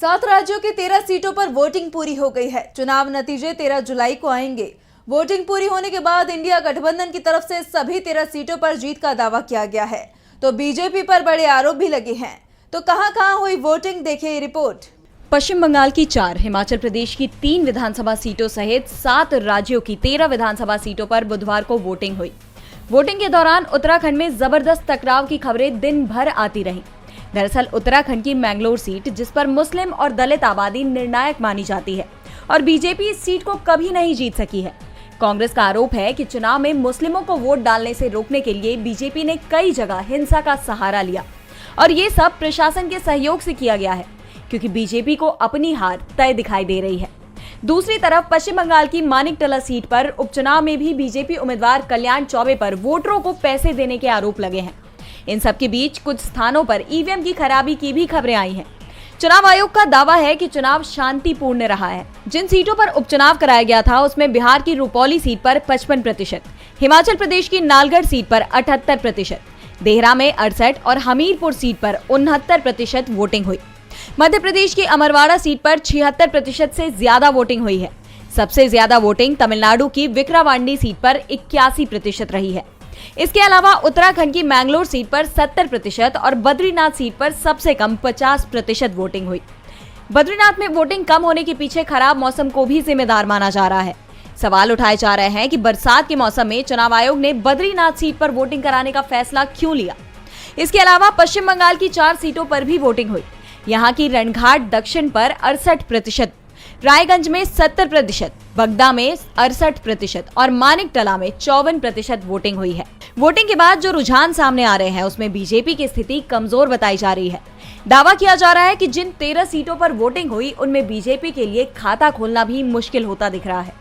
7 राज्यों की 13 सीटों पर वोटिंग पूरी हो गई है। चुनाव नतीजे 13 जुलाई को आएंगे। वोटिंग पूरी होने के बाद इंडिया गठबंधन की तरफ से सभी 13 सीटों पर जीत का दावा किया गया है, तो बीजेपी पर बड़े आरोप भी लगे हैं। तो कहां-कहां हुई वोटिंग, देखिए ये रिपोर्ट। पश्चिम बंगाल की 4, हिमाचल प्रदेश की 3 विधानसभा सीटों सहित 7 राज्यों की 13 विधानसभा सीटों पर बुधवार को वोटिंग हुई। वोटिंग के दौरान उत्तराखंड में जबरदस्त टकराव की खबरें दिन भर आती रहीं। दरअसल उत्तराखंड की मैंगलोर सीट, जिस पर मुस्लिम और दलित आबादी निर्णायक मानी जाती है, और बीजेपी इस सीट को कभी नहीं जीत सकी है। कांग्रेस का आरोप है कि चुनाव में मुस्लिमों को वोट डालने से रोकने के लिए बीजेपी ने कई जगह हिंसा का सहारा लिया, और ये सब प्रशासन के सहयोग से किया गया है, क्योंकि बीजेपी को अपनी हार तय दिखाई दे रही है। दूसरी तरफ पश्चिम बंगाल की मानिकटला सीट पर उपचुनाव में भी बीजेपी उम्मीदवार कल्याण चौबे पर वोटरों को पैसे देने के आरोप लगे हैं। इन सब के बीच कुछ स्थानों पर ईवीएम की खराबी की भी खबरें आई हैं। चुनाव आयोग का दावा है कि चुनाव शांतिपूर्ण रहा है। जिन सीटों पर उपचुनाव कराया गया था उसमें बिहार की रुपौली सीट पर 55%, हिमाचल प्रदेश की नालगढ़ सीट पर 78%, देहरा में 68% और हमीरपुर सीट पर 69% वोटिंग हुई। मध्य प्रदेश की अमरवाड़ा सीट पर 76% से ज्यादा वोटिंग हुई है। सबसे ज्यादा वोटिंग तमिलनाडु की विक्रावांडी सीट पर 81% रही है। इसके अलावा उत्तराखंड की मैंगलोर सीट पर 70% और बद्रीनाथ सीट पर सबसे कम 50% वोटिंग हुई। बद्रीनाथ में वोटिंग कम होने के पीछे खराब मौसम को भी जिम्मेदार माना जा रहा है। सवाल उठाए जा रहे हैं कि बरसात के मौसम में चुनाव आयोग ने बद्रीनाथ सीट पर वोटिंग कराने का फैसला क्यों लिया। इसके अलावा पश्चिम बंगाल की 4 सीटों पर भी वोटिंग हुई। यहाँ की रणघाट दक्षिण पर 68%, रायगंज में 70%, बगदा में 68% और मानिकटला में 54% वोटिंग हुई है। वोटिंग के बाद जो रुझान सामने आ रहे हैं उसमें बीजेपी की स्थिति कमजोर बताई जा रही है। दावा किया जा रहा है कि जिन 13 सीटों पर वोटिंग हुई उनमें बीजेपी के लिए खाता खोलना भी मुश्किल होता दिख रहा है।